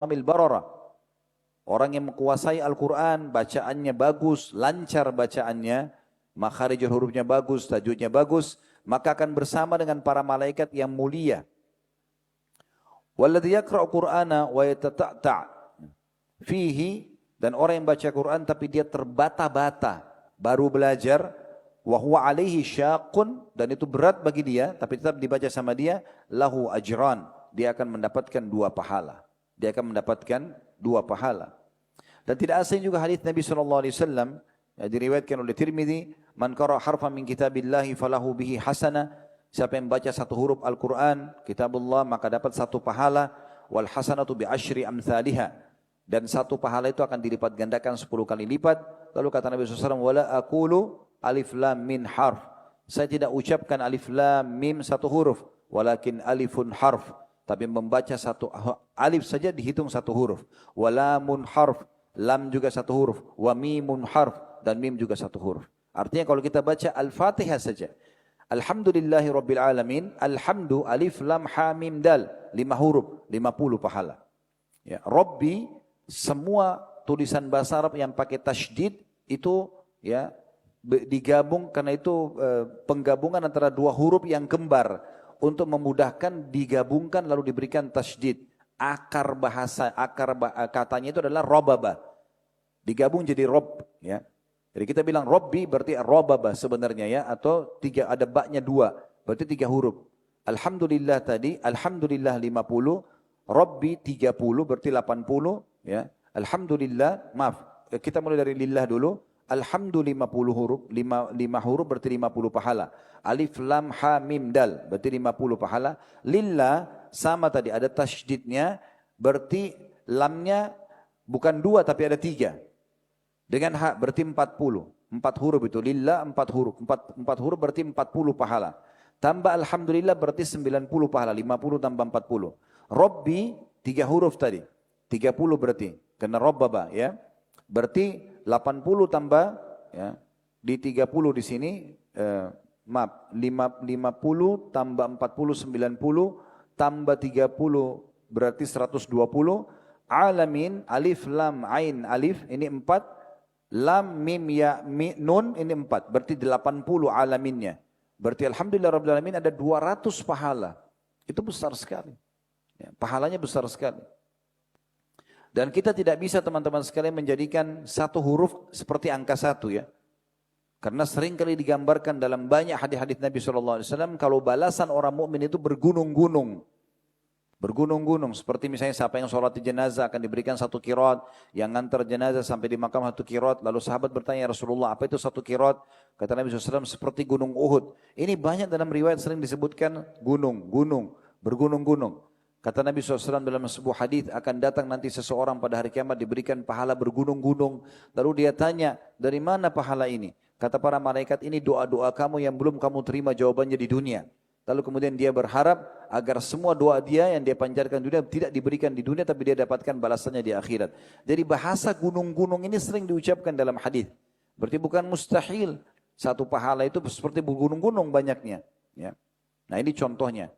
Amil barara. Orang yang menguasai Al-Quran, bacaannya bagus, lancar bacaannya, makharijul hurufnya bagus, tajwidnya bagus, maka akan bersama dengan para malaikat yang mulia. Walladhi yaqra'u Qur'ana wa yatata'ta' fihi, dan orang yang baca Quran tapi dia terbata-bata, baru belajar, wa huwa alaihi syaqqun, dan itu berat bagi dia, tapi tetap dibaca sama dia, lahu ajran, dia akan mendapatkan 2 pahala. Dia akan mendapatkan 2 pahala. Dan tidak asing juga hadis Nabi SAW, yang diriwayatkan oleh Tirmidzi, man qara'a harfan min kitabillahi falahu bihi hasanah, siapa yang baca 1 huruf Al-Quran, kitabullah, maka dapat 1 pahala, wal hasanatu bi asyri amthaliha, dan 1 pahala itu akan dilipat gandakan 10 kali lipat. Lalu kata Nabi SAW, wala aqulu alif lam min harf, saya tidak ucapkan alif lam mim 1 huruf, walakin alifun harf, tapi membaca 1 alif saja dihitung 1 huruf, walamun harf, lam juga 1 huruf, wa mimun harf, dan mim juga 1 huruf. Artinya kalau kita baca Al-Fatihah saja, alhamdulillahi rabbil alamin, alhamdu alif lam ha mim dal, 5 huruf, 50 pahala. Ya, Rabbi, semua tulisan bahasa Arab yang pakai tasydid itu ya digabung, karena itu penggabungan antara 2 huruf yang kembar, untuk memudahkan digabungkan lalu diberikan tasydid. Akar katanya itu adalah robaba, digabung jadi rob, ya. Jadi kita bilang Robbi berarti robaba sebenarnya, ya, atau 3, ada baknya 2, berarti 3 huruf. Alhamdulillah tadi, alhamdulillah 50, Robbi 30 berarti 80, ya. Alhamdulillah, maaf, kita mulai dari lillah dulu. Alhamdulillah 50 huruf, 5 huruf berarti 50 pahala. Alif lam ha mim dal berarti 50 pahala. Lillah sama tadi, ada tasydidnya, berarti lamnya bukan 2 tapi ada 3. Dengan ha berarti 40. 4 huruf itu, lillah 4 huruf. 4 huruf berarti 40 pahala. Tambah alhamdulillah berarti 90 pahala, 50 tambah 40. Robbi 3 huruf tadi, 30 berarti, karena robbaba, ya. Berarti 80 tambah, ya, di 30 di sini, maaf, 50 tambah 40, 90, tambah 30 berarti 120. Alamin, alif lam ain alif, ini 4, lam mim ya nun, ini 4, berarti 80 alaminnya. Berarti alhamdulillah rabbil alamin ada 200 pahala. Itu besar sekali, ya, pahalanya besar sekali. Dan kita tidak bisa teman-teman sekalian menjadikan 1 huruf seperti angka 1, ya. Karena sering kali digambarkan dalam banyak hadis-hadis Nabi SAW, kalau balasan orang mukmin itu bergunung-gunung. Bergunung-gunung, seperti misalnya siapa yang sholat di jenazah akan diberikan 1 qiraat, yang ngantar jenazah sampai di makam 1 qiraat. Lalu sahabat bertanya, ya Rasulullah, apa itu 1 qiraat? Kata Nabi SAW, seperti gunung Uhud. Ini banyak dalam riwayat sering disebutkan gunung-gunung, bergunung-gunung. Kata Nabi SAW dalam sebuah hadis, akan datang nanti seseorang pada hari kiamat diberikan pahala bergunung-gunung. Lalu dia tanya, dari mana pahala ini? Kata para malaikat, ini doa-doa kamu yang belum kamu terima jawabannya di dunia. Lalu kemudian dia berharap agar semua doa dia yang dia panjatkan di dunia tidak diberikan di dunia, tapi dia dapatkan balasannya di akhirat. Jadi bahasa gunung-gunung ini sering diucapkan dalam hadis. Berarti bukan mustahil 1 pahala itu seperti gunung-gunung banyaknya, ya. Nah, ini contohnya.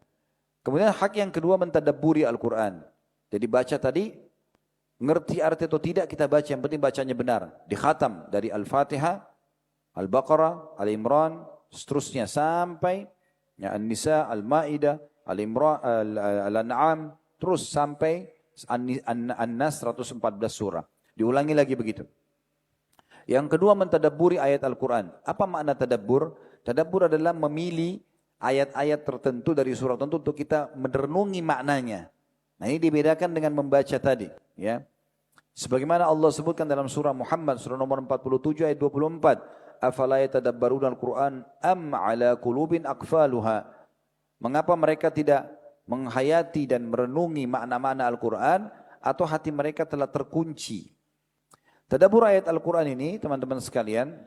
Kemudian hak yang kedua, mentadabburi Al-Quran. Jadi baca tadi, ngerti arti atau tidak kita baca, yang penting bacanya benar. Dikhatam dari Al-Fatihah, Al-Baqarah, Al-Imran, seterusnya sampai ya, An-Nisa, Al-Ma'idah, Al-Imran, Al-An'am, terus sampai An-Nas 114 surah. Diulangi lagi begitu. Yang kedua, mentadabburi ayat Al-Quran. Apa makna tadabbur? Tadabbur adalah memilih ayat-ayat tertentu dari surah tertentu untuk kita merenungi maknanya. Nah, ini dibedakan dengan membaca tadi, ya. Sebagaimana Allah sebutkan dalam surah Muhammad, surah nomor 47 ayat 24, afala yatadabbaruna al-Qur'an am ala qulubin aqfaluha. Mengapa mereka tidak menghayati dan merenungi makna-makna Al-Quran, atau hati mereka telah terkunci? Tadabbur ayat Al-Quran ini, teman-teman sekalian,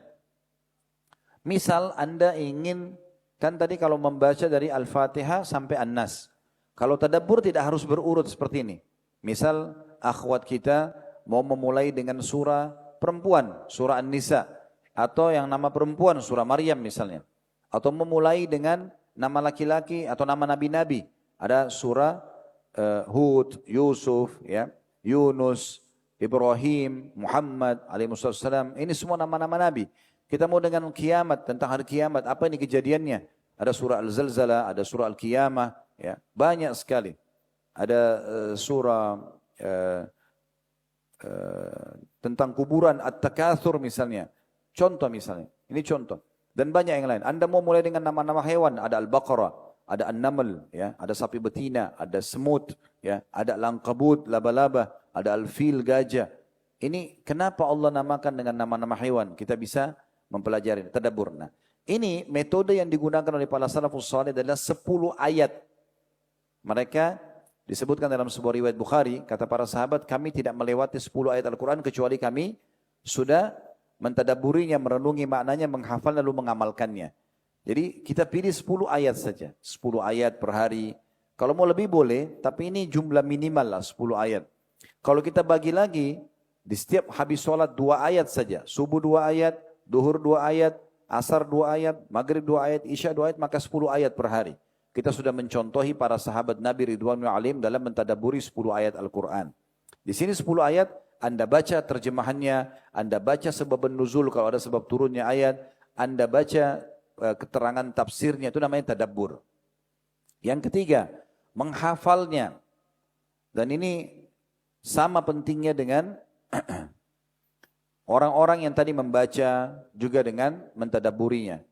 misal Anda ingin, kan tadi kalau membaca dari Al-Fatihah sampai An-Nas. Kalau tadabbur tidak harus berurut seperti ini. Misal akhwat kita mau memulai dengan surah perempuan, surah An-Nisa. Atau yang nama perempuan, surah Maryam misalnya. Atau memulai dengan nama laki-laki atau nama nabi-nabi. Ada surah Hud, Yusuf, ya. Yunus, Ibrahim, Muhammad alaihi wasallam. Ini semua nama-nama Nabi. Kita mau dengan kiamat, tentang hari kiamat, apa ini kejadiannya? Ada surah Al-Zalzalah, ada surah Al-Qiyamah, ya, banyak sekali. Ada surah tentang kuburan At-Takatsur misalnya. Contoh misalnya, ini contoh. Dan banyak yang lain. Anda mau mulai dengan nama-nama hewan, ada Al-Baqarah, ada An-Naml, ya, ada sapi betina, ada semut, ya, ada langkabut, laba-laba, ada al-fil, gajah. Ini kenapa Allah namakan dengan nama-nama hewan? Kita bisa mempelajari, tadabbur. Nah, ini metode yang digunakan oleh para salafus saleh adalah 10 ayat. Mereka disebutkan dalam sebuah riwayat Bukhari, kata para sahabat, kami tidak melewati 10 ayat Al-Quran kecuali kami sudah mentadabburinya, merenungi maknanya, menghafal lalu mengamalkannya. Jadi kita pilih 10 ayat saja, 10 ayat per hari. Kalau mau lebih boleh, tapi ini jumlah minimal lah 10 ayat. Kalau kita bagi lagi, di setiap habis sholat 2 ayat saja, subuh 2 ayat, duhur 2 ayat, asar 2 ayat, maghrib 2 ayat, isya 2 ayat, maka 10 ayat per hari. Kita sudah mencontohi para sahabat Nabi Ridwanul Alim dalam mentadabburi 10 ayat Al-Quran. Di sini 10 ayat, Anda baca terjemahannya, Anda baca sebab nuzul kalau ada sebab turunnya ayat, Anda baca keterangan tafsirnya, itu namanya tadabbur. Yang ketiga, menghafalnya. Dan ini sama pentingnya dengan orang-orang yang tadi membaca juga dengan mentadabburinya.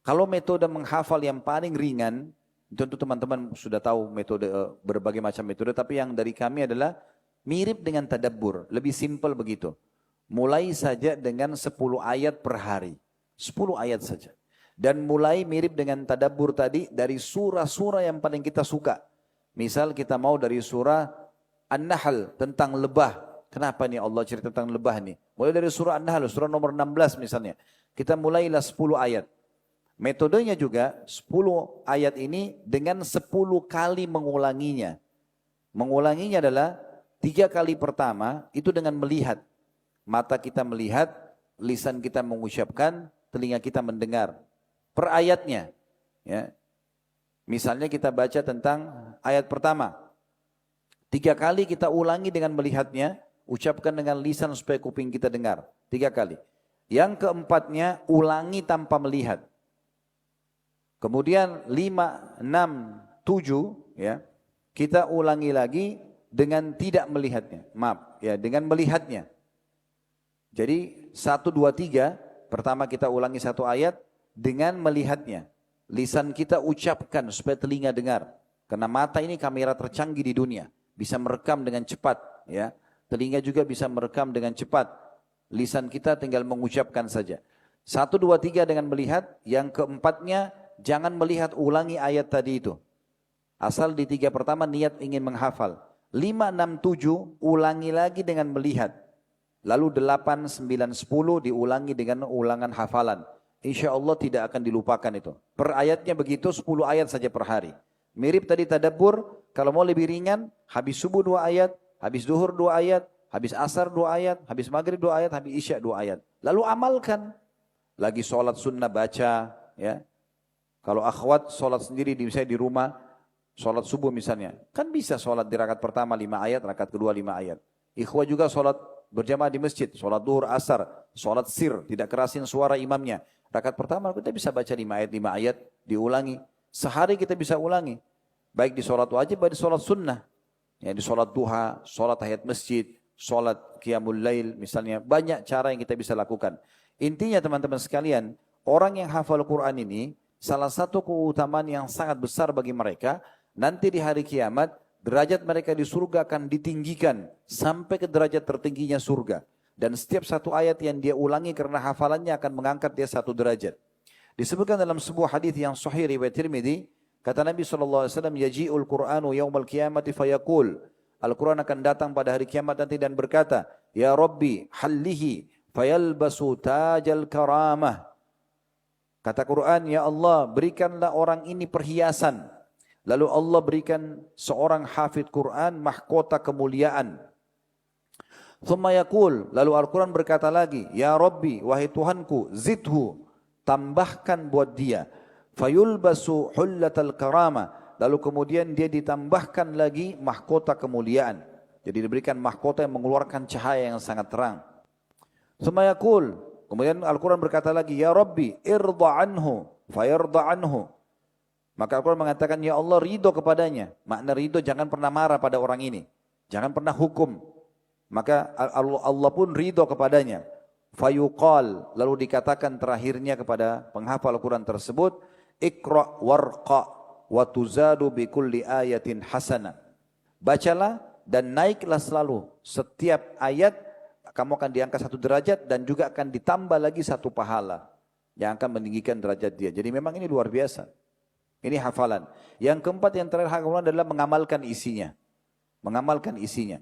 Kalau metode menghafal yang paling ringan, tentu teman-teman sudah tahu metode berbagai macam metode, tapi yang dari kami adalah mirip dengan tadabbur, lebih simpel begitu. Mulai saja dengan 10 ayat per hari, 10 ayat saja. Dan mulai mirip dengan tadabbur tadi dari surah-surah yang paling kita suka. Misal kita mau dari surah An-Nahl tentang lebah. Kenapa nih Allah cerita tentang lebah nih? Mulai dari surah An-Nahl, surah nomor 16 misalnya. Kita mulailah 10 ayat. Metodenya juga 10 ayat ini dengan 10 kali mengulanginya. Mengulanginya adalah 3 kali pertama itu dengan melihat. Mata kita melihat, lisan kita mengucapkan, telinga kita mendengar. Per ayatnya. Ya. Misalnya kita baca tentang ayat pertama. 3 kali kita ulangi dengan melihatnya, ucapkan dengan lisan supaya kuping kita dengar. 3 kali. Yang keempatnya ulangi tanpa melihat. Kemudian 5, 6, 7 ya, kita ulangi lagi dengan tidak melihatnya. Maaf, ya, dengan melihatnya. Jadi 1, 2, 3, pertama kita ulangi 1 ayat dengan melihatnya. Lisan kita ucapkan supaya telinga dengar. Karena mata ini kamera tercanggih di dunia, bisa merekam dengan cepat, ya. Telinga juga bisa merekam dengan cepat. Lisan kita tinggal mengucapkan saja. 1, 2, 3 dengan melihat, yang keempatnya jangan melihat, ulangi ayat tadi itu. Asal di 3 pertama niat ingin menghafal. 5, 6, 7 ulangi lagi dengan melihat. Lalu 8, 9, 10 diulangi dengan ulangan hafalan. Insya Allah tidak akan dilupakan itu. Per ayatnya begitu, 10 ayat saja per hari. Mirip tadi tadabbur, kalau mau lebih ringan, habis subuh 2 ayat, habis duhur 2 ayat, habis asar 2 ayat, habis maghrib 2 ayat, habis isya 2 ayat. Lalu amalkan. Lagi sholat sunnah baca, ya. Kalau akhwat sholat sendiri misalnya di rumah, sholat subuh misalnya, kan bisa sholat di rakaat pertama 5 ayat, rakaat kedua 5 ayat. Ikhwah juga sholat berjamaah di masjid, sholat duhur, asar, sholat sir, tidak kerasin suara imamnya. Rakaat pertama kita bisa baca 5 ayat, 5 ayat, diulangi. Sehari kita bisa ulangi, baik di sholat wajib, baik di sholat sunnah. Ya, di sholat duha, sholat tahiyat masjid, sholat qiyamul lail misalnya, banyak cara yang kita bisa lakukan. Intinya teman-teman sekalian, orang yang hafal Quran ini, salah satu keutamaan yang sangat besar bagi mereka, nanti di hari kiamat, derajat mereka di surga akan ditinggikan sampai ke derajat tertingginya surga. Dan setiap satu ayat yang dia ulangi karena hafalannya akan mengangkat dia 1 derajat. Disebutkan dalam sebuah hadis yang sahih riwayat Tirmidzi, kata Nabi SAW, yaji'ul Qur'anu yawmal qiyamati fayaqul. Al-Quran akan datang pada hari kiamat nanti dan berkata, ya Rabbi hallihi fayalbasu tajal karamah. Kata Quran, ya Allah berikanlah orang ini perhiasan. Lalu Allah berikan seorang hafidh Quran mahkota kemuliaan. Thumma yaqul, lalu Al-Quran berkata lagi, ya Rabbi, wahai Tuhanku, zidhu, tambahkan buat dia. Fayulbasu hullatal karama, lalu kemudian dia ditambahkan lagi mahkota kemuliaan. Jadi diberikan mahkota yang mengeluarkan cahaya yang sangat terang. Tsumma yaqul, kemudian Al-Quran berkata lagi, Ya Rabbi, irda anhu, fayarda anhu. Maka Al-Quran mengatakan, Ya Allah ridho kepadanya. Makna ridho jangan pernah marah pada orang ini. Jangan pernah hukum. Maka Allah pun ridho kepadanya. Fayuqal, lalu dikatakan terakhirnya kepada penghafal Al-Quran tersebut, Iqra warqa wa tuzadu bi kulli ayatin hasana. Bacalah dan naiklah selalu. Setiap ayat kamu akan diangkat 1 derajat dan juga akan ditambah lagi 1 pahala yang akan meninggikan derajat dia. Jadi memang ini luar biasa. Ini hafalan. Yang keempat yang terakhir hafalan adalah mengamalkan isinya. Mengamalkan isinya.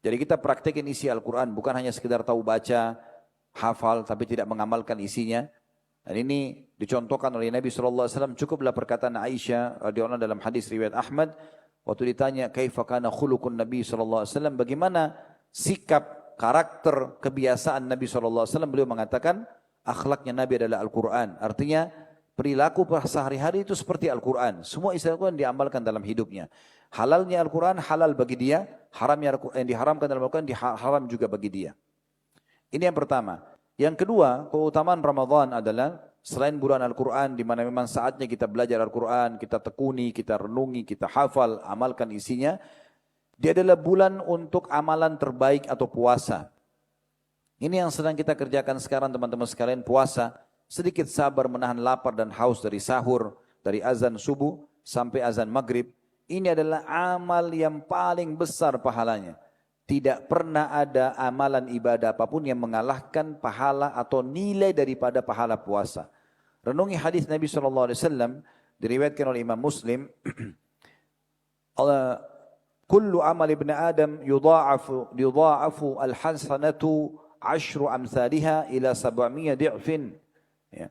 Jadi kita praktekin isi Al-Quran, bukan hanya sekedar tahu baca, hafal, tapi tidak mengamalkan isinya. Dan ini dicontohkan oleh Nabi SAW, cukuplah perkataan Aisyah radhiyallahu anha dalam hadis riwayat Ahmad, waktu ditanya, kaifa kana khuluqun Nabi SAW, bagaimana sikap, karakter, kebiasaan Nabi SAW, beliau mengatakan, akhlaknya Nabi adalah Al-Quran. Artinya, perilaku sehari-hari itu seperti Al-Quran. Semua isi Al-Quran diamalkan dalam hidupnya. Halalnya Al-Quran halal bagi dia, haramnya yang diharamkan dalam Al-Quran haram juga bagi dia. Ini yang pertama. Yang kedua, keutamaan Ramadan adalah selain bulan Al-Quran di mana memang saatnya kita belajar Al-Quran, kita tekuni, kita renungi, kita hafal, amalkan isinya. Dia adalah bulan untuk amalan terbaik atau puasa. Ini yang sedang kita kerjakan sekarang teman-teman sekalian, puasa. Sedikit sabar menahan lapar dan haus dari sahur, dari azan subuh sampai azan maghrib. Ini adalah amal yang paling besar pahalanya. Tidak pernah ada amalan ibadah apapun yang mengalahkan pahala atau nilai daripada pahala puasa. Renungi hadis Nabi SAW, diriwayatkan oleh Imam Muslim. Kullu amal ibn Adam yudha'afu al-hasanatu 10 amsalha ila 700 di'fin. Ya.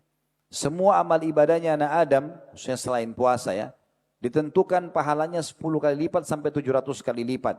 Semua amal ibadahnya anak Adam, khususnya selain puasa ya, ditentukan pahalanya 10 kali lipat sampai 700 kali lipat.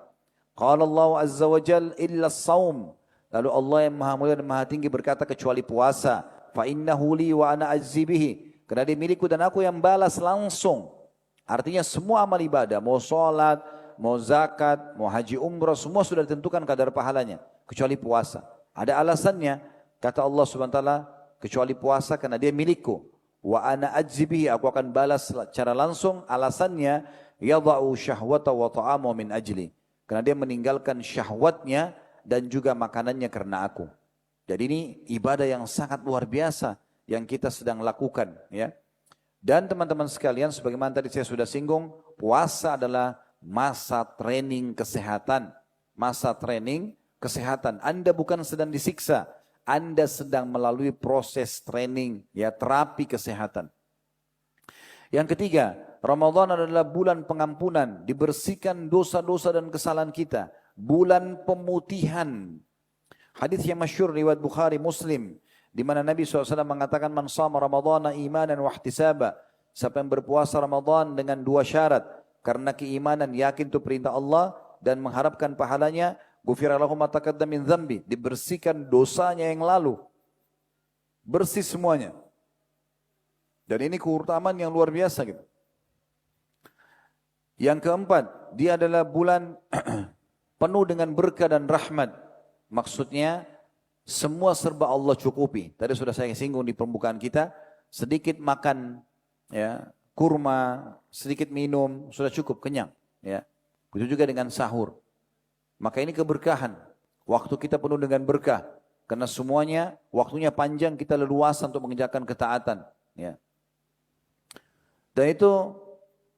Qala Allah Azza wa Jal illa as-saum. Lalu Allah yang Maha Mulia dan Maha Tinggi berkata kecuali puasa. Fa innahu li wa ana ajzi bihi. Karena dia milikku dan aku yang balas langsung. Artinya semua amal ibadah, mau salat, mau zakat, mau haji umrah, semua sudah ditentukan kadar pahalanya kecuali puasa. Ada alasannya, kata Allah Subhanahu wa taala, kecuali puasa karena dia milikku. Wa ana ajzi bihi, aku akan balas secara langsung. Alasannya yadha'u syahwata wa ta'amu min ajli. Karena dia meninggalkan syahwatnya dan juga makanannya karena aku. Jadi ini ibadah yang sangat luar biasa yang kita sedang lakukan. Ya. Dan teman-teman sekalian, sebagaimana tadi saya sudah singgung, puasa adalah masa training kesehatan. Masa training kesehatan. Anda bukan sedang disiksa. Anda sedang melalui proses training, ya, terapi kesehatan. Yang ketiga, Ramadan adalah bulan pengampunan, dibersihkan dosa-dosa dan kesalahan kita. Bulan pemutihan. Hadis yang masyhur riwayat Bukhari Muslim, di mana Nabi SAW mengatakan, Man shama Ramadhana imanan wa ihtisaba. Siapa yang berpuasa Ramadan dengan 2 syarat, karena keimanan, yakin itu perintah Allah, dan mengharapkan pahalanya, ghufira lahu ma taqaddama min dzambi, dibersihkan dosanya yang lalu. Bersih semuanya. Dan ini keutamaan yang luar biasa gitu. Yang keempat, dia adalah bulan penuh dengan berkah dan rahmat. Maksudnya semua serba Allah cukupi. Tadi sudah saya singgung di pembukaan kita, sedikit makan ya, kurma, sedikit minum sudah cukup kenyang ya. Begitu juga dengan sahur. Maka ini keberkahan. Waktu kita penuh dengan berkah karena semuanya waktunya panjang, kita leluasa untuk mengerjakan ketaatan ya. Dan itu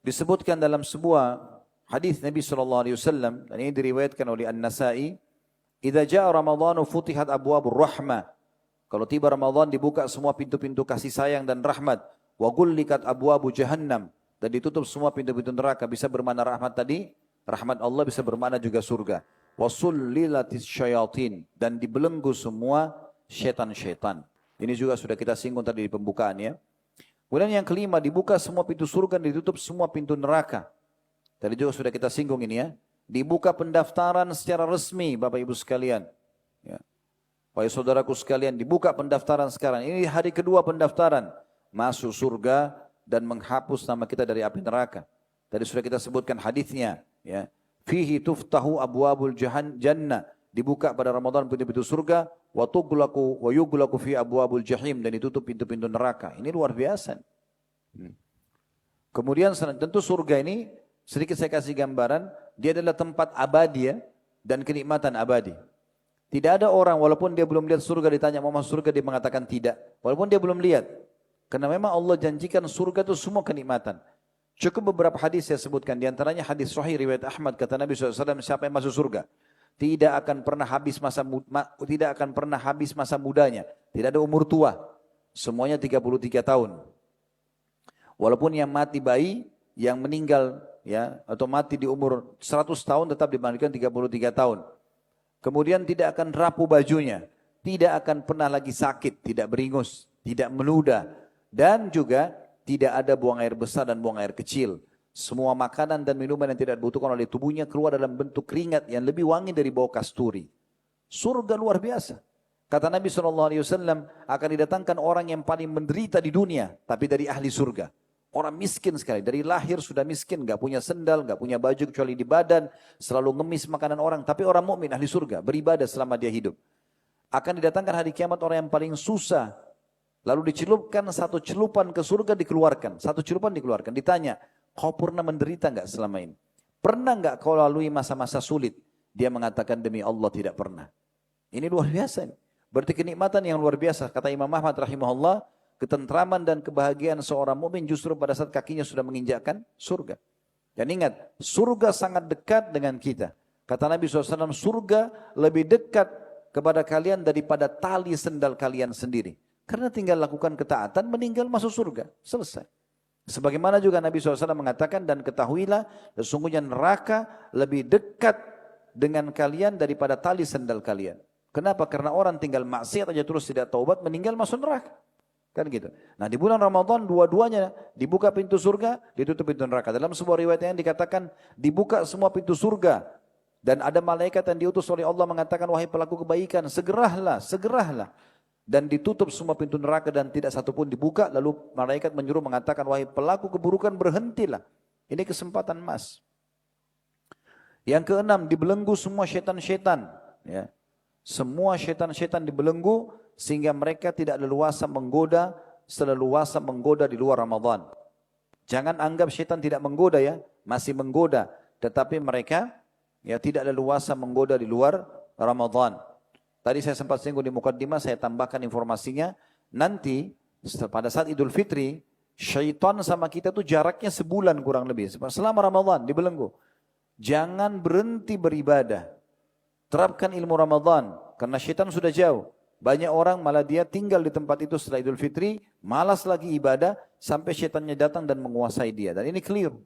disebutkan dalam sebuah hadis Nabi SAW, dan ini diriwayatkan oleh An-Nasai, idza jaa Ramadhanu futihat abwabur rahmah. Kalau tiba Ramadan dibuka semua pintu-pintu kasih sayang dan rahmat. Wa ghullikat abwabu jahannam, dan ditutup semua pintu-pintu neraka. Bisa bermakna rahmat tadi, rahmat Allah, bisa bermakna juga surga. Wa sullilatis syayatin, dan dibelenggu semua syaitan-syaitan. Ini juga sudah kita singgung tadi di pembukaan ya. Kemudian yang kelima, dibuka semua pintu surga dan ditutup semua pintu neraka. Tadi juga sudah kita singgung ini ya. Dibuka pendaftaran secara resmi Bapak Ibu sekalian. Ya. Wahai saudaraku sekalian, dibuka pendaftaran sekarang. Ini hari kedua pendaftaran. Masuk surga dan menghapus nama kita dari api neraka. Tadi sudah kita sebutkan hadisnya. Ya. fihi tuftahu abwabul jannah, dibuka pada Ramadan pintu-pintu surga, wa yughlaqu fi abwabul jahim, dan ditutup pintu-pintu neraka. Ini luar biasa. Kemudian tentu surga ini, sedikit saya kasih gambaran, dia adalah tempat abadi ya, dan kenikmatan abadi. Tidak ada orang walaupun dia belum lihat surga ditanya mau masuk surga dia mengatakan tidak. Walaupun dia belum lihat. Karena memang Allah janjikan surga itu semua kenikmatan. Cukup beberapa hadis saya sebutkan. Di antaranya hadis sahih riwayat Ahmad, kata Nabi SAW, siapa yang masuk surga tidak akan pernah habis masa mudanya. Tidak ada umur tua. Semuanya 33 tahun. Walaupun yang mati bayi, yang meninggal ya atau mati di umur 100 tahun tetap dimandikan 33 tahun. Kemudian tidak akan rapuh bajunya, tidak akan pernah lagi sakit, tidak beringus, tidak meludah, dan juga tidak ada buang air besar dan buang air kecil. Semua makanan dan minuman yang tidak dibutuhkan oleh tubuhnya keluar dalam bentuk keringat yang lebih wangi dari bau kasturi. Surga luar biasa. Kata Nabi SAW, akan didatangkan orang yang paling menderita di dunia, tapi dari ahli surga. Orang miskin sekali, dari lahir sudah miskin, gak punya sendal, gak punya baju kecuali di badan, selalu ngemis makanan orang. Tapi orang mukmin ahli surga, beribadah selama dia hidup. Akan didatangkan hari kiamat orang yang paling susah, lalu dicelupkan satu celupan ke surga, dikeluarkan. Satu celupan dikeluarkan, ditanya, kau pernah menderita gak selama ini? Pernah gak kau lalui masa-masa sulit? Dia mengatakan, demi Allah tidak pernah. Ini luar biasa. Berarti kenikmatan yang luar biasa. Kata Imam Ahmad rahimahullah, ketentraman dan kebahagiaan seorang mukmin justru pada saat kakinya sudah menginjakkan surga. Dan ingat, surga sangat dekat dengan kita. Kata Nabi SAW, surga lebih dekat kepada kalian daripada tali sendal kalian sendiri. Karena tinggal lakukan ketaatan, meninggal masuk surga. Selesai. Sebagaimana juga Nabi SAW mengatakan, dan ketahuilah, sesungguhnya neraka lebih dekat dengan kalian daripada tali sendal kalian. Kenapa? Karena orang tinggal maksiat aja terus tidak taubat, meninggal masuk neraka. Kan gitu. Nah di bulan Ramadan dua-duanya dibuka pintu surga, ditutup pintu neraka. Dalam sebuah riwayat yang dikatakan dibuka semua pintu surga. Dan ada malaikat yang diutus oleh Allah mengatakan, wahai pelaku kebaikan, segeralah, segeralah. Dan ditutup semua pintu neraka dan tidak satupun dibuka. Lalu malaikat menyuruh mengatakan, wahai pelaku keburukan berhentilah. Ini kesempatan emas. Yang keenam, dibelenggu semua syaitan-syaitan. Ya. Semua syaitan-syaitan dibelenggu sehingga mereka tidak leluasa menggoda, seleluasa menggoda di luar Ramadan. Jangan anggap syaitan tidak menggoda ya, masih menggoda. Tetapi mereka ya tidak leluasa menggoda di luar Ramadan. Tadi saya sempat singgung di mukaddimah, saya tambahkan informasinya. Nanti pada saat Idul Fitri, syaitan sama kita tuh jaraknya sebulan kurang lebih. Selama Ramadan dibelenggu. Jangan berhenti beribadah. Terapkan ilmu Ramadan, karena syaitan sudah jauh. Banyak orang malah dia tinggal di tempat itu setelah Idul Fitri, malas lagi ibadah, sampai syaitannya datang dan menguasai dia. Dan ini keliru.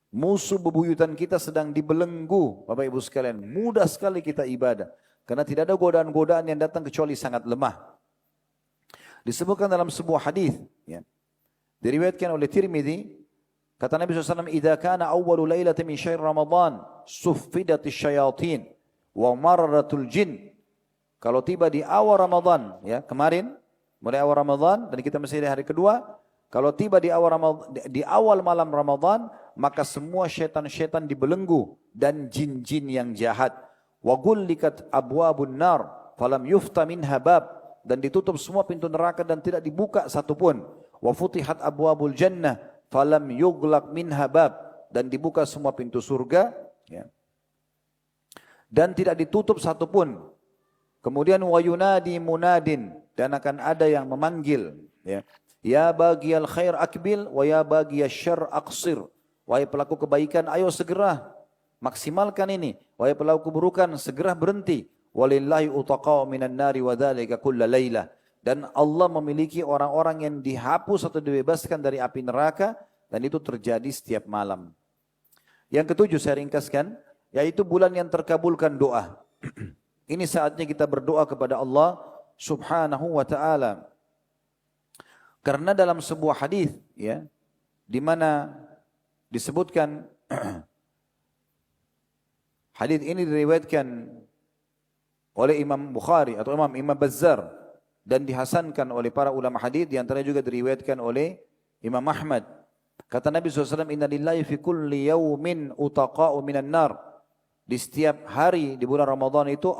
Musuh bebuyutan kita sedang dibelenggu, Bapak Ibu sekalian. Mudah sekali kita ibadah. Karena tidak ada godaan-godaan yang datang kecuali sangat lemah. Disebutkan dalam sebuah hadis, ya, diriwayatkan oleh Tirmidzi, kata Nabi SAW, "Idza kana awwalu lailatin min syahr Ramadan, suffidatis syayatin wa marratul jin." Kalau tiba di awal Ramadan, ya kemarin, mulai awal Ramadan, dan kita masih di hari kedua, kalau tiba di awal malam Ramadan, maka semua syaitan-syaitan dibelenggu dan jin-jin yang jahat. Wa gullikat abwabun nar, falam yufta minha bab, dan ditutup semua pintu neraka dan tidak dibuka satupun. Wa futihat abwabul jannah, falam yughlaq minha bab, dan dibuka semua pintu surga, ya, dan tidak ditutup satupun. Kemudian wa yunadi munadin, dan akan ada yang memanggil, ya, ya bagiyal khair akbil wa ya bagiyal syarr aqsir. Wahai pelaku kebaikan, ayo segera maksimalkan ini. Wahai pelaku keburukan, segera berhenti. Walillahi utaqa'u minan nari wa dzalika kulla lailah. Dan Allah memiliki orang-orang yang dihapus atau dibebaskan dari api neraka, dan itu terjadi setiap malam. Yang ketujuh saya ringkaskan, yaitu bulan yang terkabulkan doa. Ini saatnya kita berdoa kepada Allah Subhanahu wa taala. Karena dalam sebuah hadis, ya, di mana disebutkan hadis ini diriwayatkan oleh Imam Bukhari atau Imam Bazzar dan dihasankan oleh para ulama hadis, di antaranya juga diriwayatkan oleh Imam Ahmad. Kata Nabi SAW, "Inna lillahi fi kulli yawmin utaqa'u minan nar." di setiap hari di bulan Ramadan itu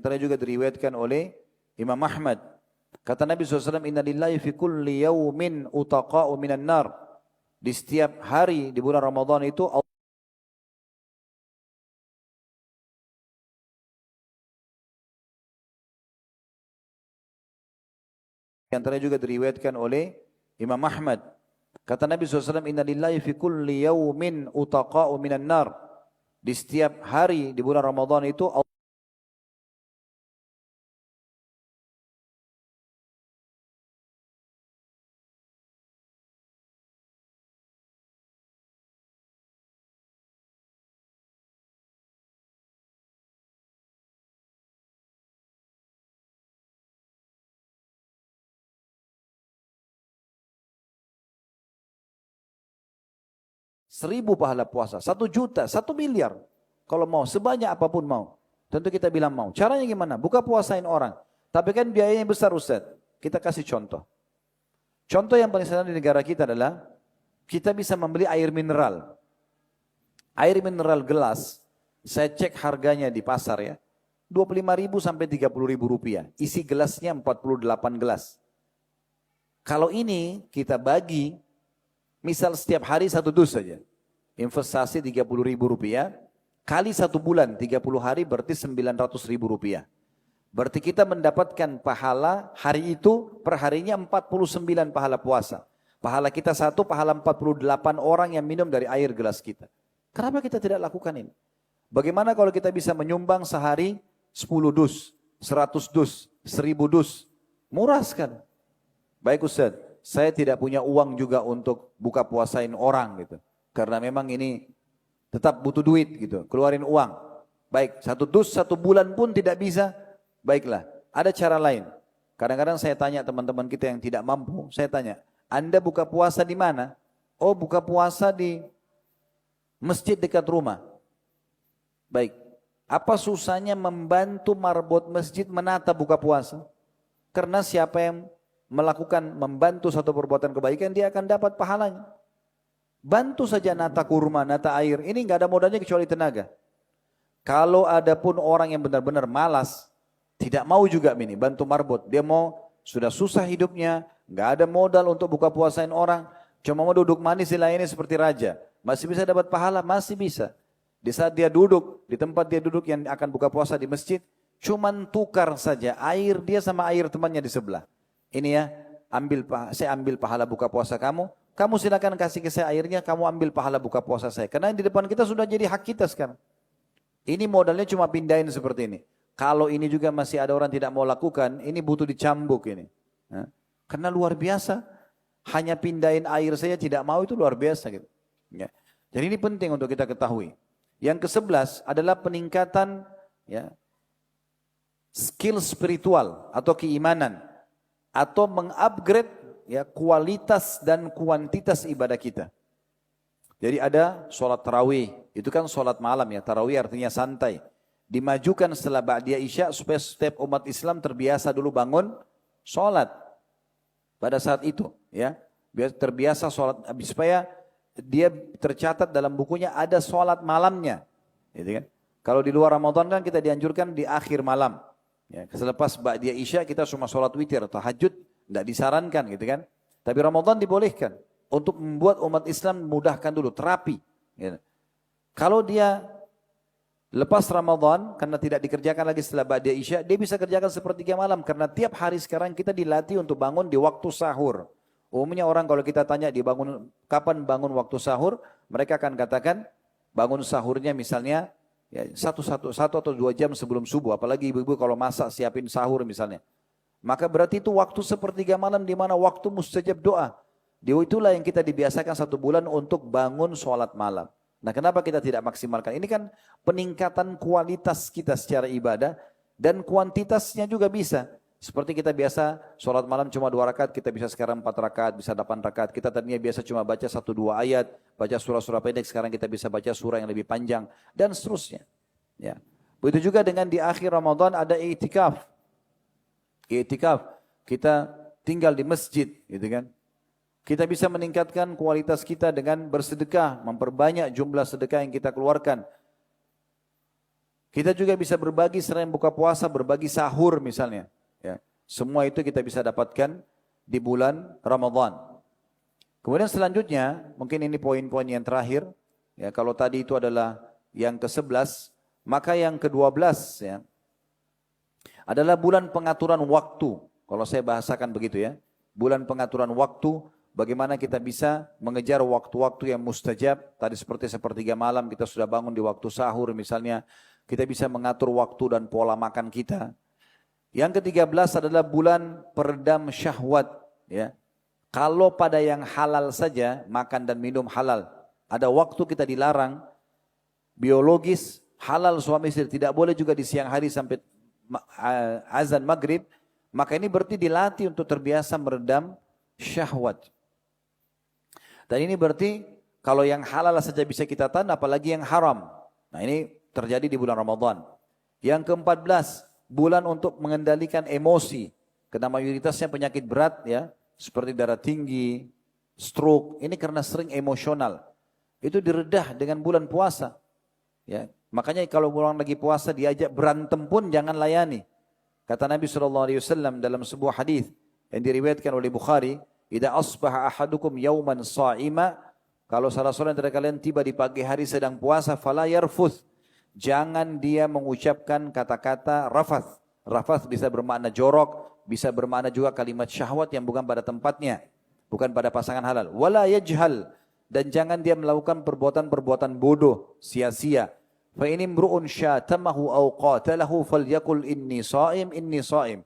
Antara juga diriwayatkan oleh Imam Ahmad. Kata Nabi SAW, Inna lillahi fi kulli yawmin utaqa'u minan nar. Di setiap hari di bulan Ramadan itu, antara juga diriwayatkan oleh Imam Ahmad. Kata Nabi SAW, Inna lillahi fi kulli yawmin utaqa'u minan nar. Di setiap hari di bulan Ramadan itu, Seribu pahala puasa, 1 juta, 1 miliar. Kalau mau, sebanyak apapun mau. Tentu kita bilang mau. Caranya gimana? Buka puasain orang. Tapi kan biayanya besar Ustaz. Kita kasih contoh. Contoh yang paling sederhana di negara kita adalah, kita bisa membeli air mineral. Air mineral gelas, saya cek harganya di pasar ya, 25.000 sampai 30.000 rupiah. Isi gelasnya 48 gelas. Kalau ini kita bagi, misal setiap hari 1 dus saja. Investasi 30.000 rupiah, kali 1 bulan, 30 hari berarti 900.000 rupiah. Berarti kita mendapatkan pahala hari itu per harinya 49 pahala puasa. Pahala kita 1, pahala 48 orang yang minum dari air gelas kita. Kenapa kita tidak lakukan ini? Bagaimana kalau kita bisa menyumbang sehari 10 dus, 100 dus, 1000 dus? Murah sekali. Baik Ustaz, saya tidak punya uang juga untuk buka puasain orang gitu. Karena memang ini tetap butuh duit gitu, keluarin uang. Baik, 1 dus 1 bulan pun tidak bisa. Baiklah, ada cara lain. Kadang-kadang saya tanya teman-teman kita yang tidak mampu, saya tanya, Anda buka puasa di mana? Oh, buka puasa di masjid dekat rumah. Baik, apa susahnya membantu marbot masjid menata buka puasa? Karena siapa yang membantu satu perbuatan kebaikan, dia akan dapat pahalanya. Bantu saja nata kurma, nata air, ini nggak ada modalnya kecuali tenaga. Kalau ada pun orang yang benar-benar malas, tidak mau juga ini bantu marbot, dia mau sudah susah hidupnya, nggak ada modal untuk buka puasain orang, cuma mau duduk manis dilayani seperti raja, masih bisa dapat pahala, masih bisa. Di saat dia duduk, di tempat dia duduk yang akan buka puasa di masjid, cuman tukar saja air dia sama air temannya di sebelah. Ini ya, saya ambil pahala buka puasa kamu, kamu silakan kasih ke saya airnya, kamu ambil pahala buka puasa saya. Karena di depan kita sudah jadi hak kita sekarang. Ini modalnya cuma pindahin seperti ini. Kalau ini juga masih ada orang tidak mau lakukan, ini butuh dicambuk ini. Nah, karena luar biasa, hanya pindahin air saja tidak mau, itu luar biasa gitu. Ya. Jadi ini penting untuk kita ketahui. Yang ke-11 adalah peningkatan ya, skill spiritual atau keimanan, atau mengupgrade ya, kualitas dan kuantitas ibadah kita. Jadi ada sholat tarawih, itu kan sholat malam ya, tarawih artinya santai. Dimajukan setelah ba'diyah isya supaya setiap umat Islam terbiasa dulu bangun sholat pada saat itu ya, terbiasa sholat supaya dia tercatat dalam bukunya ada sholat malamnya gitu kan. Kalau di luar Ramadan kan kita dianjurkan di akhir malam ya, selepas ba'diyah isya kita cuma sholat witir atau tahajud, tidak disarankan gitu kan. Tapi Ramadan dibolehkan untuk membuat umat Islam memudahkan dulu terapi gitu. Kalau dia lepas Ramadan, karena tidak dikerjakan lagi setelah ba'diyah isya, dia bisa kerjakan sepertiga malam. Karena tiap hari sekarang kita dilatih untuk bangun di waktu sahur. Umumnya orang kalau kita tanya kapan bangun waktu sahur, mereka akan katakan bangun sahurnya misalnya ya, satu atau 2 jam sebelum subuh. Apalagi ibu-ibu kalau masak siapin sahur misalnya. Maka berarti itu waktu sepertiga malam di mana waktu mustajab doa. Itulah yang kita dibiasakan 1 bulan untuk bangun sholat malam. Nah, kenapa kita tidak maksimalkan? Ini kan peningkatan kualitas kita secara ibadah dan kuantitasnya juga bisa. Seperti kita biasa sholat malam cuma 2 rakaat, kita bisa sekarang 4 rakaat, bisa 8 rakaat. Kita tadinya biasa cuma baca 1-2 ayat, baca surah-surah pendek, sekarang kita bisa baca surah yang lebih panjang dan seterusnya. Ya. Begitu juga dengan di akhir Ramadan ada i'tikaf. I'tikaf, kita tinggal di masjid, gitu kan? Kita bisa meningkatkan kualitas kita dengan bersedekah, memperbanyak jumlah sedekah yang kita keluarkan. Kita juga bisa berbagi selain buka puasa, berbagi sahur misalnya. Ya. Semua itu kita bisa dapatkan di bulan Ramadan. Kemudian selanjutnya, mungkin ini poin-poin yang terakhir. Ya, kalau tadi itu adalah yang ke-11, maka yang ke-12 ya, adalah bulan pengaturan waktu. Kalau saya bahasakan begitu ya. Bulan pengaturan waktu, bagaimana kita bisa mengejar waktu-waktu yang mustajab. Tadi seperti sepertiga malam kita sudah bangun di waktu sahur misalnya. Kita bisa mengatur waktu dan pola makan kita. Yang ke-13 adalah bulan peredam syahwat. Ya. Kalau pada yang halal saja, makan dan minum halal. Ada waktu kita dilarang, biologis, halal suami istri. Tidak boleh juga di siang hari sampai azan maghrib. Maka ini berarti dilatih untuk terbiasa meredam syahwat. Dan ini berarti kalau yang halal saja bisa kita tahan, apalagi yang haram. Nah ini terjadi di bulan Ramadan. Yang ke-14, bulan untuk mengendalikan emosi. Karena mayoritasnya penyakit berat ya, seperti darah tinggi, stroke, ini karena sering emosional. Itu diredah dengan bulan puasa. Ya, makanya kalau orang lagi puasa diajak berantem pun jangan layani. Kata Nabi SAW dalam sebuah hadis yang diriwayatkan oleh Bukhari, "Idza asbaha ahadukum yawman sha'ima", kalau salah seorang dari kalian tiba di pagi hari sedang puasa, fala yarfuth, jangan dia mengucapkan kata-kata rafath. Rafath bisa bermakna jorok, bisa bermakna juga kalimat syahwat yang bukan pada tempatnya, bukan pada pasangan halal. Wala yajhal, dan jangan dia melakukan perbuatan-perbuatan bodoh, sia-sia. Fa in imru'un syatamahu aw qatalahu falyaqul inni sha'im inni sha'im.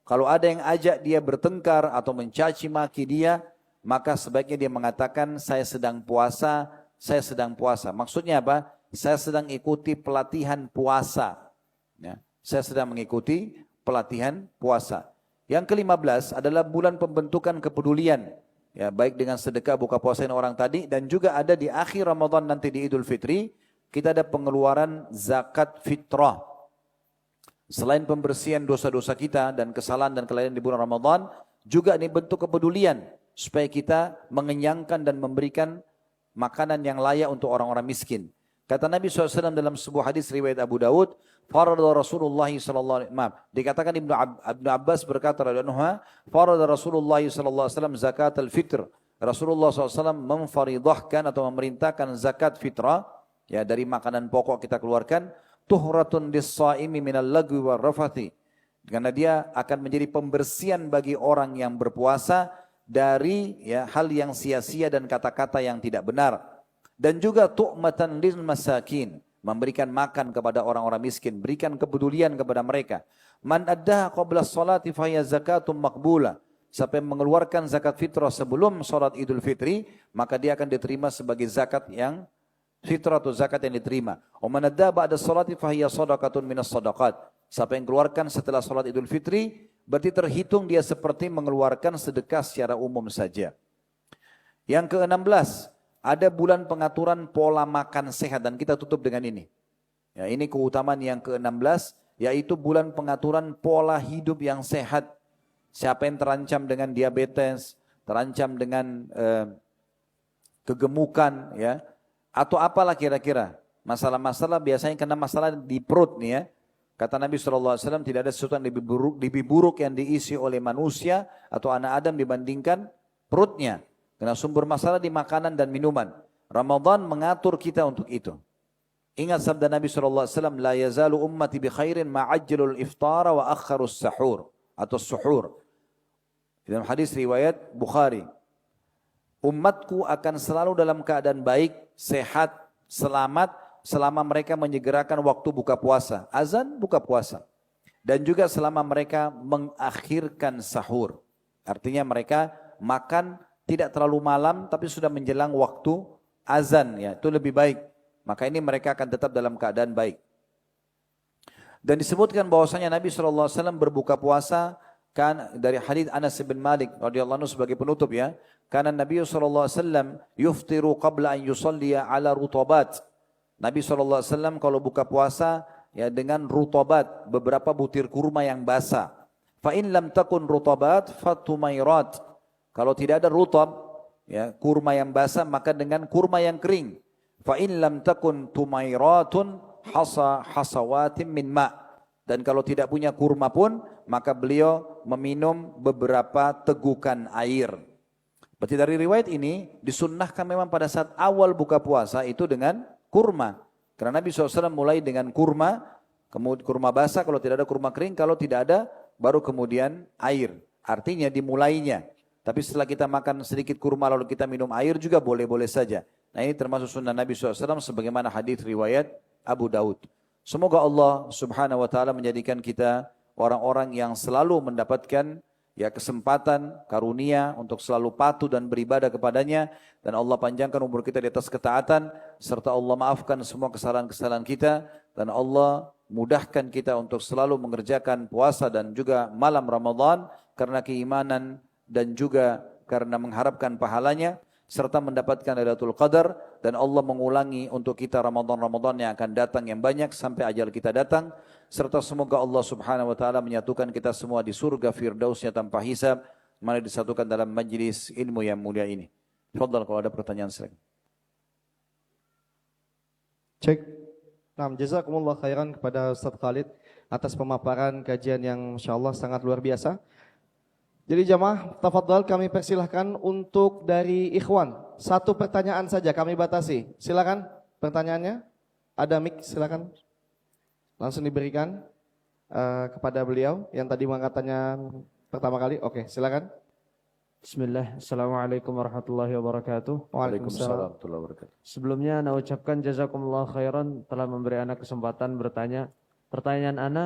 Kalau ada yang ajak dia bertengkar atau mencaci maki dia, maka sebaiknya dia mengatakan saya sedang puasa, saya sedang puasa. Maksudnya apa? Saya sedang ikuti pelatihan puasa. Ya, saya sedang mengikuti pelatihan puasa. Yang ke-15 adalah bulan pembentukan kepedulian. Ya, baik dengan sedekah buka puasain orang tadi, dan juga ada di akhir Ramadan nanti di Idul Fitri, kita ada pengeluaran zakat fitrah. Selain pembersihan dosa-dosa kita dan kesalahan dan kelalaian di bulan Ramadan, juga ini bentuk kepedulian supaya kita mengenyangkan dan memberikan makanan yang layak untuk orang-orang miskin. Kata Nabi SAW dalam sebuah hadis riwayat Abu Dawud, farada Rasulullah sallallahu alaihi wasallam, dikatakan Ibnu Abbas berkata radhiyallahu anhu, farada Rasulullah sallallahu alaihi wasallam zakat al-fitr. Rasulullah SAW memfaridahkan atau memerintahkan zakat fitrah, ya, dari makanan pokok kita keluarkan, tuhratun lis-shaimi minal lagwi war rafathi, karena dia akan menjadi pembersihan bagi orang yang berpuasa dari ya hal yang sia-sia dan kata-kata yang tidak benar. Dan juga tu'matan lil masakin, memberikan makan kepada orang-orang miskin, berikan kepedulian kepada mereka. Man addaha qabla sholati fahiya zakatun maqbulah. Siapa yang mengeluarkan zakat fitrah sebelum salat Idul Fitri, maka dia akan diterima sebagai zakat yang fitrah atau zakat yang diterima. Wa man addaha ba'da sholati fahiya shadaqatun minas shadaqat. Siapa yang keluarkan setelah salat Idul Fitri, berarti terhitung dia seperti mengeluarkan sedekah secara umum saja. Yang ke-16, ada bulan pengaturan pola makan sehat, dan kita tutup dengan ini. Ya, ini keutamaan yang ke-16, yaitu bulan pengaturan pola hidup yang sehat. Siapa yang terancam dengan diabetes, terancam dengan kegemukan, ya, atau apalah kira-kira masalah-masalah, biasanya kena masalah di perut nih ya. Kata Nabi SAW, tidak ada sesuatu yang lebih buruk yang diisi oleh manusia atau anak Adam dibandingkan perutnya. Karena sumber masalah di makanan dan minuman. Ramadan mengatur kita untuk itu. Ingat sabda Nabi SAW, la yazalu ummati bi khairin ma'ajjalul iftara wa akharus sahur, atau suhur. Dalam hadis riwayat Bukhari, umatku akan selalu dalam keadaan baik, sehat, selamat, selama mereka menyegerakan waktu buka puasa. Azan buka puasa. Dan juga selama mereka mengakhirkan sahur. Artinya mereka makan tidak terlalu malam, tapi sudah menjelang waktu azan, ya, itu lebih baik. Maka ini mereka akan tetap dalam keadaan baik. Dan disebutkan bahwasanya Nabi SAW berbuka puasa kan dari hadits Anas bin Malik radhiyallahu anhu sebagai penutup ya. Karena Nabi SAW yuftiru qabla an yusalliya ala rutabat. Nabi SAW kalau buka puasa ya dengan rutabat, beberapa butir kurma yang basah. Fa in lam takun rutabat fatumairat. Kalau tidak ada rutab, ya, kurma yang basah, maka dengan kurma yang kering. Fa in lam takun tumairatun hasawatin min ma'. Dan kalau tidak punya kurma pun, maka beliau meminum beberapa tegukan air. Berarti dari riwayat ini disunnahkan memang pada saat awal buka puasa itu dengan kurma. Karena Nabi SAW mulai dengan kurma, kemudian kurma basah kalau tidak ada, kurma kering kalau tidak ada, baru kemudian air. Artinya dimulainya. Tapi setelah kita makan sedikit kurma lalu kita minum air juga boleh-boleh saja. Nah ini termasuk sunnah Nabi SAW sebagaimana hadis riwayat Abu Daud. Semoga Allah Subhanahu wa taala menjadikan kita orang-orang yang selalu mendapatkan ya kesempatan, karunia untuk selalu patuh dan beribadah kepadanya, dan Allah panjangkan umur kita di atas ketaatan, serta Allah maafkan semua kesalahan-kesalahan kita, dan Allah mudahkan kita untuk selalu mengerjakan puasa dan juga malam Ramadan karena keimanan dan juga karena mengharapkan pahalanya, serta mendapatkan Lailatul Qadar, dan Allah mengulangi untuk kita Ramadan-Ramadan yang akan datang yang banyak sampai ajal kita datang, serta semoga Allah Subhanahu wa taala menyatukan kita semua di surga firdausnya tanpa hisab, mari disatukan dalam majlis ilmu yang mulia ini. Tafadhal kalau ada pertanyaan silakan. Cek. Nah, jazakumullah khairan kepada Ustaz Khalid atas pemaparan kajian yang insyaallah sangat luar biasa. Jadi jamaah, tafadhal kami persilahkan untuk dari ikhwan. Satu pertanyaan saja kami batasi. Silakan pertanyaannya. Ada mic, silakan. Langsung diberikan kepada beliau yang tadi mengatakannya pertama kali. Oke, silakan. Bismillah, Assalamualaikum warahmatullahi wabarakatuh. Waalaikumsalam warahmatullahi wabarakatuh. Sebelumnya ana ucapkan jazakumullah khairan telah memberi ana kesempatan bertanya. Pertanyaan ana,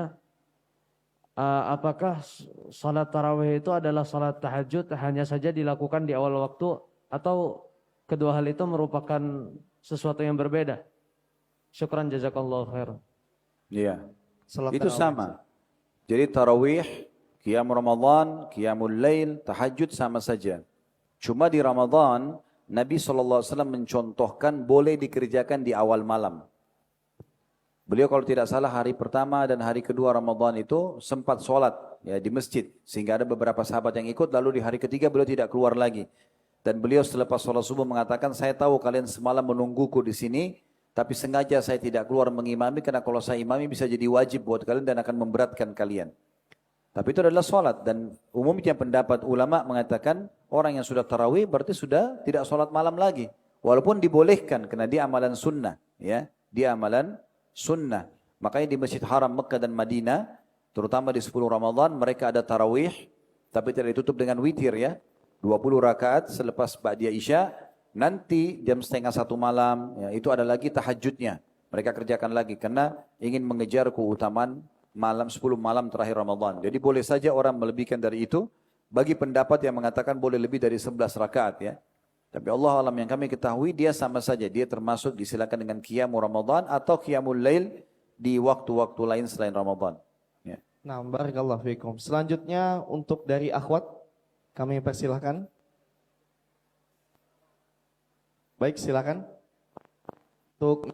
apakah salat tarawih itu adalah salat tahajud hanya saja dilakukan di awal waktu, atau kedua hal itu merupakan sesuatu yang berbeda? Syukran jazakallahu khairan. Iya. Itu sama. Jadi tarawih, qiyam Ramadan, qiyamul lail, tahajud sama saja. Cuma di Ramadan Nabi SAW mencontohkan boleh dikerjakan di awal malam. Beliau kalau tidak salah hari pertama dan hari kedua Ramadan itu sempat sholat ya di masjid, sehingga ada beberapa sahabat yang ikut, lalu di hari ketiga beliau tidak keluar lagi. Dan beliau selepas sholat subuh mengatakan, saya tahu kalian semalam menungguku di sini, tapi sengaja saya tidak keluar mengimami, karena kalau saya imami bisa jadi wajib buat kalian dan akan memberatkan kalian. Tapi itu adalah sholat, dan umumnya pendapat ulama mengatakan orang yang sudah tarawih berarti sudah tidak sholat malam lagi. Walaupun dibolehkan karena dia amalan sunnah, ya, dia amalan sunnah. Makanya di Masjid Haram Mekah dan Madinah, terutama di 10 Ramadan, mereka ada tarawih, tapi tidak ditutup dengan witir ya. 20 rakaat selepas Ba'diyah Isya, nanti jam 12:30 malam, ya, itu ada lagi tahajudnya. Mereka kerjakan lagi karena ingin mengejar keutamaan malam 10 malam terakhir Ramadan. Jadi boleh saja orang melebihkan dari itu, bagi pendapat yang mengatakan boleh lebih dari 11 rakaat ya. Tapi Allah alam yang kami ketahui dia sama saja, dia termasuk disilakan dengan qiyamul Ramadan atau qiyamul lail di waktu-waktu lain selain Ramadan. Ya. Nah, barakallahu fiikum. Selanjutnya untuk dari akhwat kami persilahkan. Baik, silakan. Untuk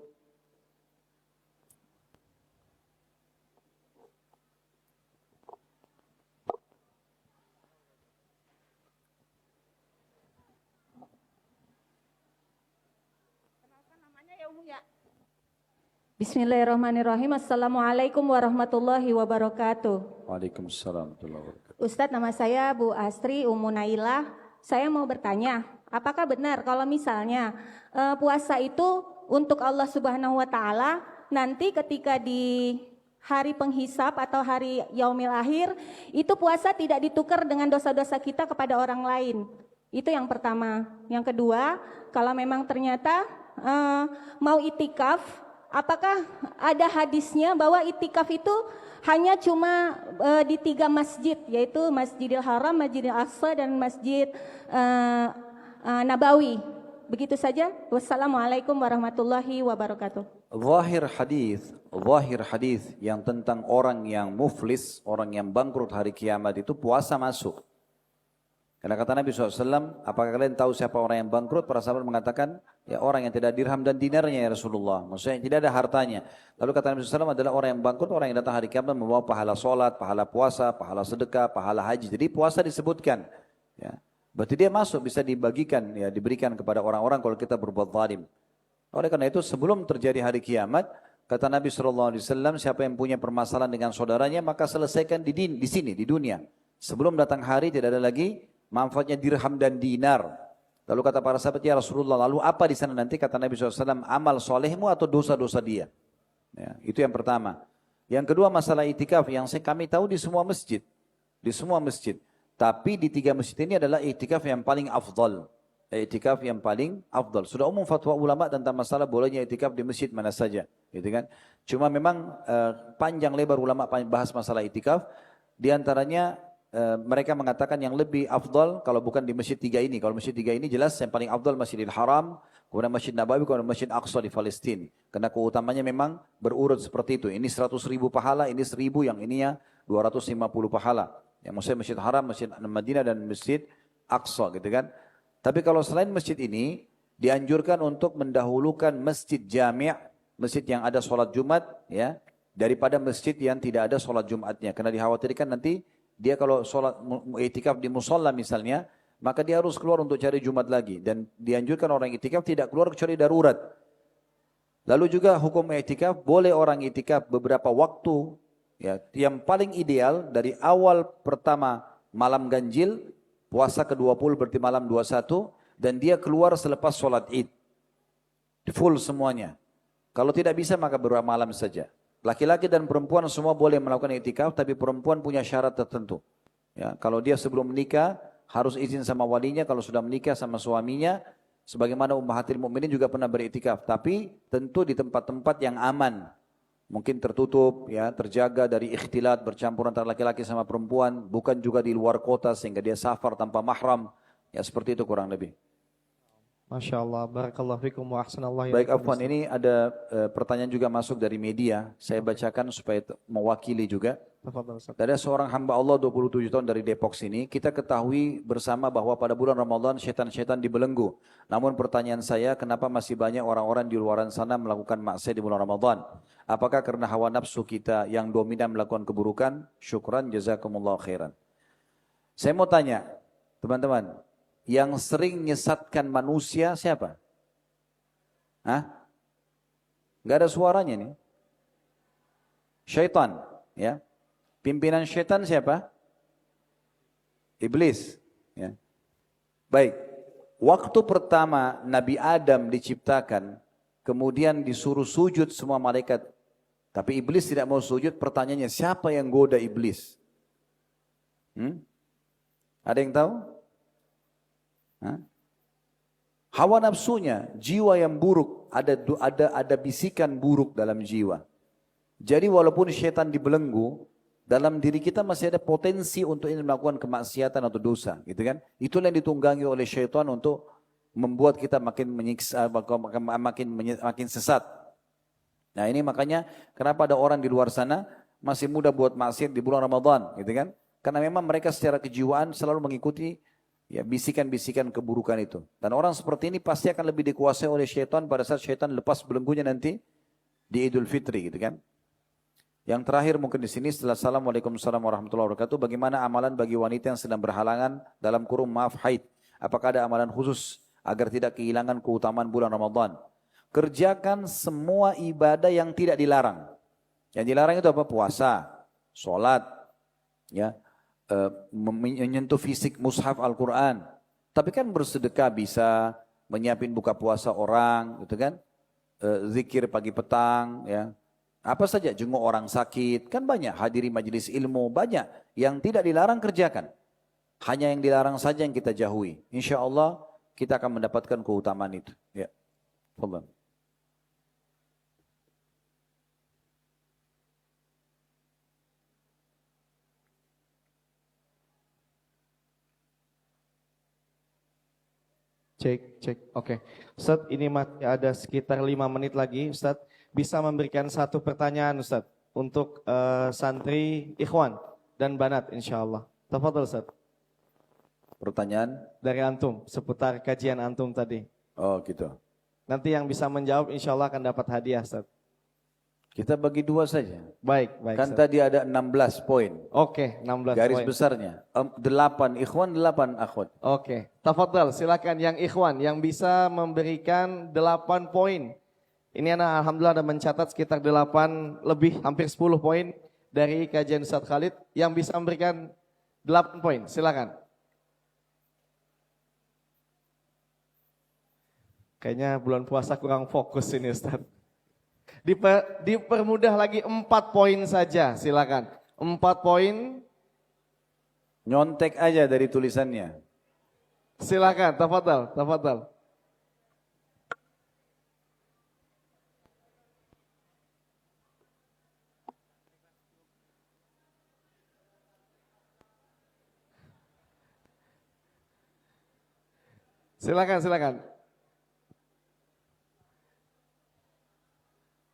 Bismillahirrahmanirrahim. Assalamualaikum warahmatullahi wabarakatuh. Waalaikumsalam warahmatullahi wabarakatuh. Ustadz, nama saya Bu Astri Ummu Nailah. Saya mau bertanya, apakah benar kalau misalnya puasa itu untuk Allah Subhanahu wa taala, nanti ketika di hari penghisab atau hari yaumil akhir, itu puasa tidak ditukar dengan dosa-dosa kita kepada orang lain? Itu yang pertama. Yang kedua, kalau memang ternyata mau itikaf, apakah ada hadisnya bahwa itikaf itu hanya cuma di 3 masjid, yaitu Masjidil Haram, Masjidil Aqsa, dan Masjid Nabawi? Begitu saja. Wassalamualaikum warahmatullahi wabarakatuh. Zahir hadis yang tentang orang yang muflis, orang yang bangkrut hari kiamat itu puasa masuk. Karena kata Nabi SAW, apakah kalian tahu siapa orang yang bangkrut? Para sahabat mengatakan, ya orang yang tidak dirham dan dinarnya ya Rasulullah. Maksudnya yang tidak ada hartanya. Lalu kata Nabi SAW adalah orang yang bangkrut, orang yang datang hari kiamat membawa pahala solat, pahala puasa, pahala sedekah, pahala haji. Jadi puasa disebutkan. Ya. Berarti dia masuk, bisa dibagikan, ya diberikan kepada orang-orang kalau kita berbuat zalim. Oleh karena itu sebelum terjadi hari kiamat, Kata Nabi SAW, siapa yang punya permasalahan dengan saudaranya, maka selesaikan di sini, di dunia. Sebelum datang hari tidak ada lagi manfaatnya dirham dan dinar. Lalu kata para sahabat, ya Rasulullah, lalu apa di sana nanti? Kata Nabi SAW, amal solehmu atau dosa-dosa dia? Ya, itu yang pertama. Yang kedua masalah itikaf yang kami tahu di semua masjid. Di semua masjid. Tapi di 3 masjid ini adalah itikaf yang paling afdal. Itikaf yang paling afdal. Sudah umum fatwa ulama tentang masalah bolehnya itikaf di masjid mana saja, gitu kan? Cuma memang panjang lebar ulama bahas masalah itikaf. Di antaranya mereka mengatakan yang lebih afdal kalau bukan di masjid 3 ini. Kalau masjid 3 ini jelas yang paling afdal Masjidil Haram, kemudian Masjid Nabawi, kemudian Masjid Aqsa di Palestina. Karena keutamanya memang berurut seperti itu. Ini 100.000 pahala, ini 1.000, yang ininya 250 pahala. Yang maksudnya Masjid Haram, Masjid Madinah dan Masjid Aqsa, gitu kan? Tapi kalau selain masjid ini, dianjurkan untuk mendahulukan masjid jami', masjid yang ada sholat Jumat, ya, daripada masjid yang tidak ada sholat Jumatnya. Karena dikhawatirkan nanti dia kalau sholat itikaf di musola misalnya, maka dia harus keluar untuk cari Jumat lagi. Dan dianjurkan orang itikaf tidak keluar kecuali darurat. Lalu juga hukum itikaf, boleh orang itikaf beberapa waktu, ya, yang paling ideal dari awal pertama malam ganjil, puasa ke-20 berarti malam 21, dan dia keluar selepas sholat id. Full semuanya. Kalau tidak bisa maka beberapa malam saja. Laki-laki dan perempuan semua boleh melakukan itikaf, tapi perempuan punya syarat tertentu. Ya, kalau dia sebelum menikah harus izin sama walinya, kalau sudah menikah sama suaminya, sebagaimana Ummahatil Mukminin juga pernah beritikaf, tapi tentu di tempat-tempat yang aman. Mungkin tertutup, ya, terjaga dari ikhtilat bercampur antara laki-laki sama perempuan, bukan juga di luar kota sehingga dia safar tanpa mahram, ya seperti itu kurang lebih. Masya Allah, barakallahu fikum wa ahsanallahu. Baik, Afwan, ini ada pertanyaan juga masuk dari media, saya bacakan supaya mewakili juga. Ada seorang hamba Allah 27 tahun dari Depok sini, kita ketahui bersama bahwa pada bulan Ramadan syaitan-syaitan dibelenggu. Namun pertanyaan saya, kenapa masih banyak orang-orang di luaran sana melakukan maksiat di bulan Ramadan? Apakah karena hawa nafsu kita yang dominan melakukan keburukan? Syukran, jazakumullah khairan. Saya mau tanya, teman-teman, yang sering menyesatkan manusia siapa? Hah? Gak ada suaranya nih. Syaitan, ya. Pimpinan syaitan siapa? Iblis, ya. Baik. Waktu pertama Nabi Adam diciptakan, kemudian disuruh sujud semua malaikat. Tapi iblis tidak mau sujud, pertanyaannya siapa yang goda iblis? Ada yang tahu? Hawa nafsunya, jiwa yang buruk, ada bisikan buruk dalam jiwa. Jadi walaupun syaitan dibelenggu, dalam diri kita masih ada potensi untuk ini melakukan kemaksiatan atau dosa, gitu kan? Itulah yang ditunggangi oleh syaitan untuk membuat kita makin menyiksa, makin sesat. Nah ini makanya kenapa ada orang di luar sana masih mudah buat maksiat di bulan Ramadan, gitu kan? Karena memang mereka secara kejiwaan selalu mengikuti, ya, bisikan-bisikan keburukan itu. Dan orang seperti ini pasti akan lebih dikuasai oleh syaitan pada saat syaitan lepas belenggunya nanti di Idul Fitri, gitu kan? Yang terakhir mungkin di sini setelah Assalamualaikum warahmatullahi wabarakatuh, bagaimana amalan bagi wanita yang sedang berhalangan dalam kurung maaf haid? Apakah ada amalan khusus agar tidak kehilangan keutamaan bulan Ramadan? Kerjakan semua ibadah yang tidak dilarang. Yang dilarang itu apa? Puasa, sholat, ya, menyentuh fisik mushaf Al-Quran. Tapi kan bersedekah bisa, menyiapin buka puasa orang, gitu kan? Zikir pagi petang, ya. Apa saja, jenguk orang sakit, kan banyak, hadiri majelis ilmu, banyak. Yang tidak dilarang kerjakan. Hanya yang dilarang saja yang kita jauhi. Insya Allah kita akan mendapatkan keutamaan itu. Ya. Fadlan. Cek. Oke. Ustaz, ini masih ada sekitar 5 menit lagi. Ustaz, bisa memberikan satu pertanyaan Ustaz untuk santri ikhwan dan banat insyaallah. Tafadhol Ustaz. Pertanyaan dari antum seputar kajian antum tadi. Oh gitu. Nanti yang bisa menjawab insyaallah akan dapat hadiah Ustaz. Kita bagi 2 saja. Baik. Kan Ustaz. tadi ada 16 poin. Oke, 16 garis poin. besarnya. 8 ikhwan, 8 akhwat. Oke. Tafadhol, silakan yang ikhwan yang bisa memberikan 8 poin Ini anak alhamdulillah ada mencatat sekitar 8 lebih hampir 10 poin dari kajian Ustaz Khalid yang bisa memberikan 8 poin. Silakan. Kayaknya bulan puasa kurang fokus ini Ustaz. Dipermudah lagi 4 poin saja. Silakan. 4 poin. Nyontek aja dari tulisannya. Silakan, tafadhal, tafadhal. Silakan, silakan.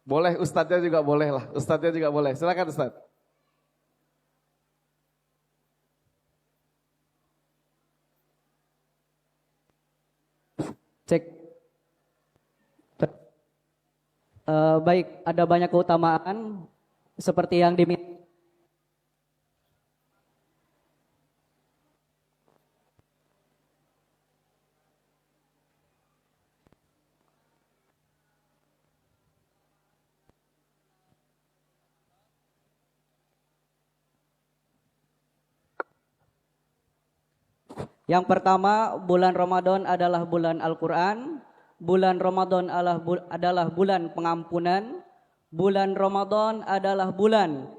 Boleh, ustadznya juga boleh lah. Ustadznya juga boleh. Silakan Ustadz. Cek. Baik, ada banyak keutamaan seperti yang diminta. Yang pertama, bulan Ramadan adalah bulan Al-Quran. Bulan Ramadan adalah bulan pengampunan. Bulan Ramadan adalah bulan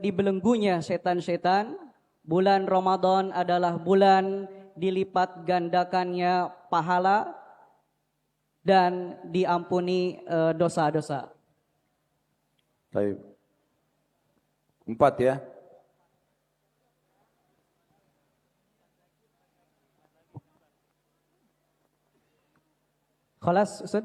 dibelenggunya setan-setan. Bulan Ramadan adalah bulan dilipat gandakannya pahala dan diampuni dosa-dosa. Baik. 4 ya. Khalas, Ustaz?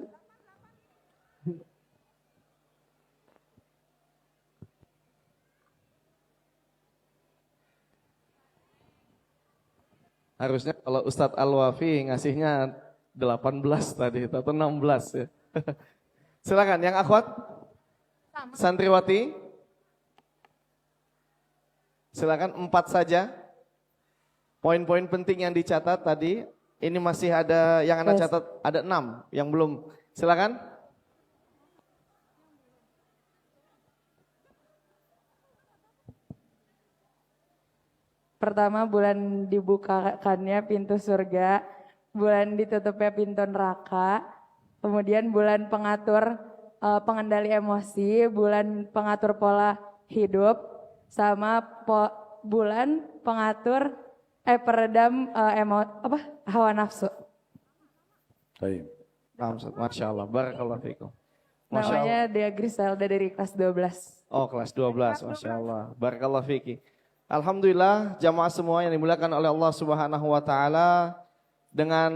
Harusnya kalau Ustadz Al-Wafi ngasihnya 18 tadi atau 16 ya. Silakan yang akhwat. Santriwati. Silakan 4 saja. Poin-poin penting yang dicatat tadi. Ini masih ada yang Anda catat, ada 6 yang belum. Silakan. Pertama, bulan dibukakannya pintu surga, bulan ditutupnya pintu neraka, kemudian bulan pengatur pengendali emosi, bulan pengatur pola hidup, sama bulan pengatur peredam hawa nafsu. Baik. Masya Allah, barakallahu fikum. Namanya Dea Griselda dari kelas 12. Oh, kelas 12, Masya Allah. Barakallahu fiki. Alhamdulillah, jamaah semua yang dimuliakan oleh Allah Subhanahu wa Ta'ala. Dengan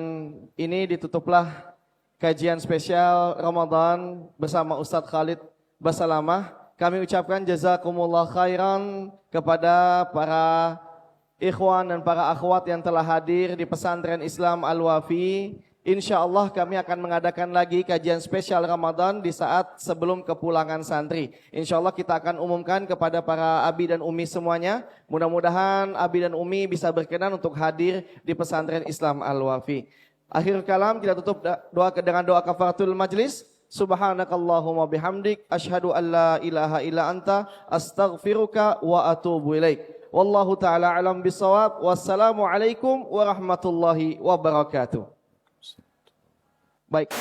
ini ditutuplah kajian spesial Ramadan bersama Ustadz Khalid Basalamah. Kami ucapkan jazakumullah khairan kepada para ikhwan dan para akhwat yang telah hadir di pesantren Islam Al-Wafi. Insya Allah kami akan mengadakan lagi kajian spesial Ramadan di saat sebelum kepulangan santri. Insya Allah kita akan umumkan kepada para abi dan umi semuanya. Mudah-mudahan abi dan umi bisa berkenan untuk hadir di pesantren Islam Al-Wafi. Akhir kalam kita tutup dengan doa kafaratul majlis. Subhanakallahumma bihamdik asyhadu an la ilaha illa anta astaghfiruka wa atubu ilaik. Wallahu ta'ala alam bisawab. Wassalamualaikum warahmatullahi wabarakatuh. Baik.